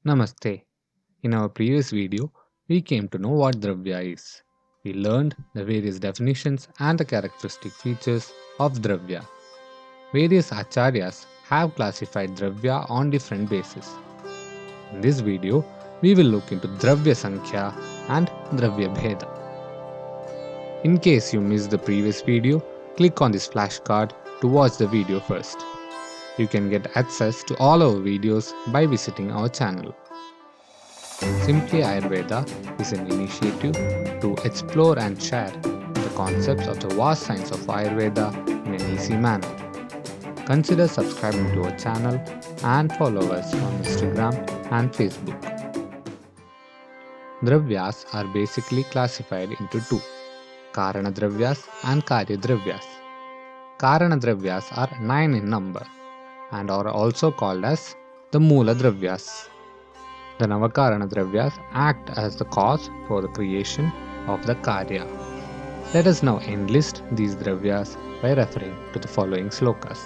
Namaste. In our previous video, we came to know what Dravya is. We learned the various definitions and the characteristic features of Dravya. Various acharyas have classified Dravya on different bases. In this video, we will look into Dravya Sankhya and Dravya Bheda. In case you missed the previous video, click on this flashcard to watch the video first. You can get access to all our videos by visiting our channel. Simply Ayurveda is an initiative to explore and share the concepts of the vast science of Ayurveda in an easy manner. Consider subscribing to our channel and follow us on Instagram and Facebook. Dravyas are basically classified into two, Karana Dravyas and Karya Dravyas. Karana Dravyas are 9 in number and are also called as the Moola Dravyas. The Navakarana Dravyas act as the cause for the creation of the Karya. Let us now enlist these Dravyas by referring to the following slokas.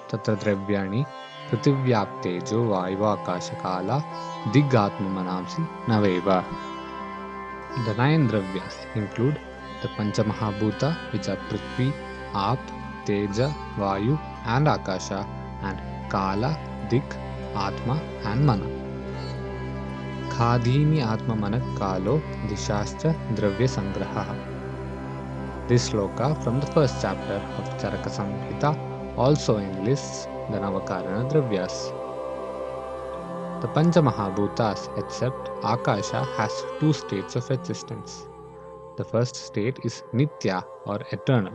Tatra Dravyani Prithivyaaptejo Vaivakashakala Digatmamanamsi Naveva. The 9 Dravyas include the Panchamahabhuta, which are Prithvi, Aap, Teja, Vayu and Akasha, and Kala, Dik, Atma and Mana. Khadini Atma Manak Kalo Dishascha Dravya Sangraha. This sloka from the first chapter of Charaka Samhita also enlists the Navakarana Dravyas. The Panchamahabhutas except Akasha has two states of existence. The first state is Nitya or eternal.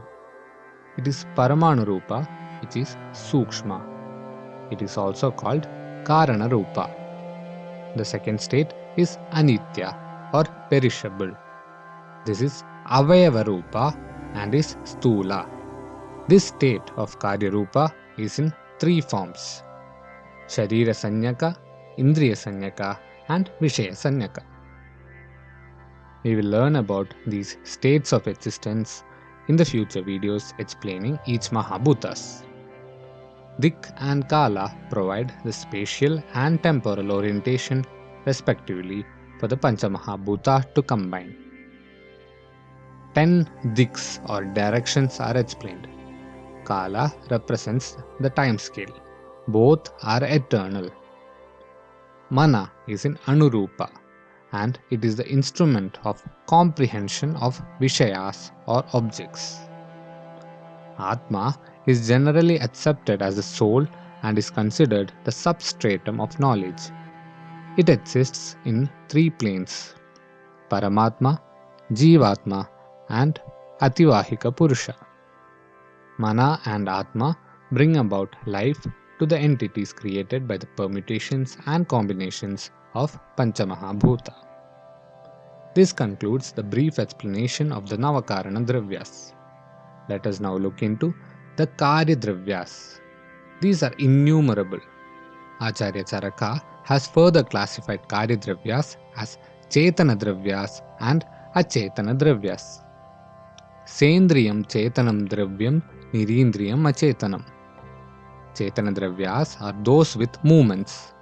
It is Paramanu Rupa, which is Sukshma. It is also called Karana Rupa. The second state is Anitya or perishable. This is Avayava Rupa and is Stula. This state of Karya Rupa is in three forms: Sharira Sanyaka, Indriya Sanyaka and Vishaya Sanyaka. We will learn about these states of existence in the future videos explaining each Mahabhutas. Dik and Kala provide the spatial and temporal orientation respectively for the Panchamahabhuta to combine. 10 diks or directions are explained. Kala represents the time scale. Both are eternal. Mana is in Anurupa and it is the instrument of comprehension of Vishayas or objects. Atma is generally accepted as the soul and is considered the substratum of knowledge. It exists in three planes: Paramatma, Jivatma and Ativahika Purusha. Mana and Atma bring about life to the entities created by the permutations and combinations of Panchamahabhuta. This concludes the brief explanation of the Navakarana Dravyas. Let us now look into the Karya Dravyas. These are innumerable. Acharya Charaka has further classified Karya Dravyas as Chetana Dravyas and Achetana Dravyas. Sendriyam Chetanam Dravyam Nirindriyam Achetanam. Chetana Dravyas are those with movements.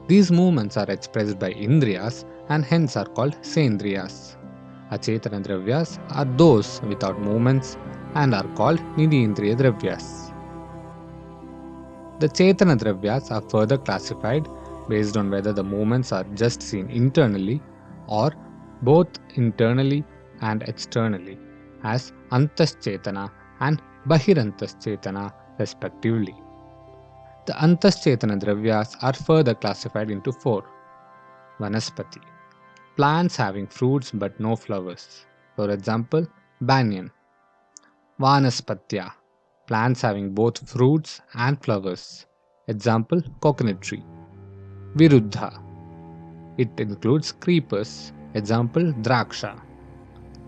These movements are expressed by Indriyas and hence are called Sendriyas. Achetana Dravyas are those without movements and are called Nidindriya Dravyas. The Chetana Dravyas are further classified based on whether the movements are just seen internally or both internally and externally as Antas Chetana and Bahirantas Chetana respectively. The Antas Chetana Dravyas are further classified into 4. Vanaspati, plants having fruits but no flowers. For example, banyan. Vanaspatya, plants having both fruits and flowers. Example, coconut tree. Viruddha, it includes creepers. Example, draksha.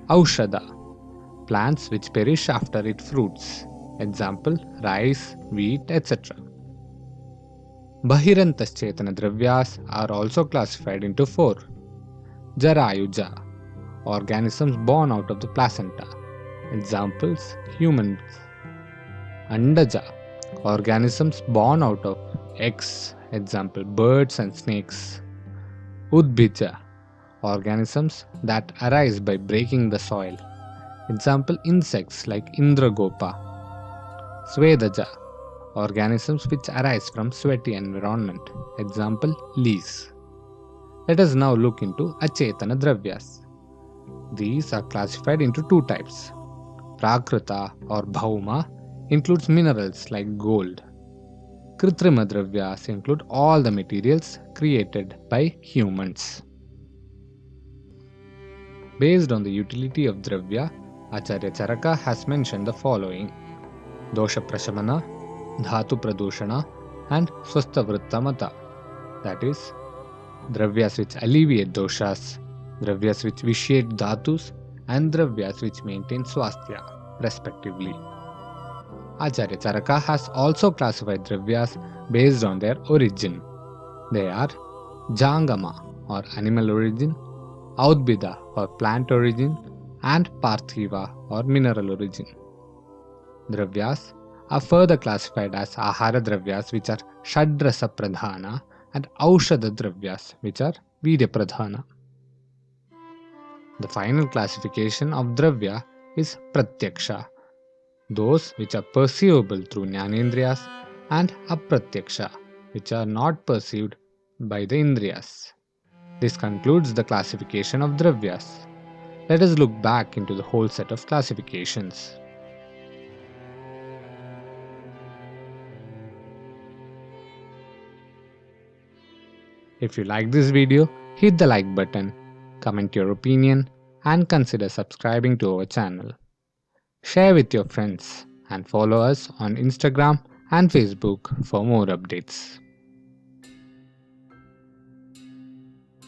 Aushadha, plants which perish after it fruits. Example, rice, wheat, etc. Bahirantas Chetana Dravyas are also classified into 4. Jarayuja, organisms born out of the placenta. Examples, humans. Andaja, organisms born out of eggs. Example, birds and snakes. Udbija, organisms that arise by breaking the soil. Example, insects like Indragopa. Swedaja, organisms which arise from sweaty environment. Example, leaves. Let us now look into Achetana Dravyas. These are classified into two types. Prakrita or Bhauma includes minerals like gold. Kritrima Dravyas include all the materials created by humans. Based on the utility of Dravya, Acharya Charaka has mentioned the following: Dosha Prashamana, Dhatu Pradushana, and Swastha Vrittamata. That is, Dravyas which alleviate doshas, Dravyas which vitiate dhatus, and Dravyas which maintain swasthya, respectively. Acharya Charaka has also classified Dravyas based on their origin. They are Jangama or animal origin, Audbida or plant origin, and Parthiva or mineral origin. Dravyas are further classified as Ahara Dravyas, which are Shadrasa Pradhana, and Aushadha Dravyas, which are Virya Pradhana. The final classification of Dravya is Pratyaksha, those which are perceivable through Jnanendriyas, and Apratyaksha, which are not perceived by the Indriyas. This concludes the classification of Dravyas. Let us look back into the whole set of classifications. If you like this video, hit the like button, comment your opinion, and consider subscribing to our channel. Share with your friends and follow us on Instagram and Facebook for more updates.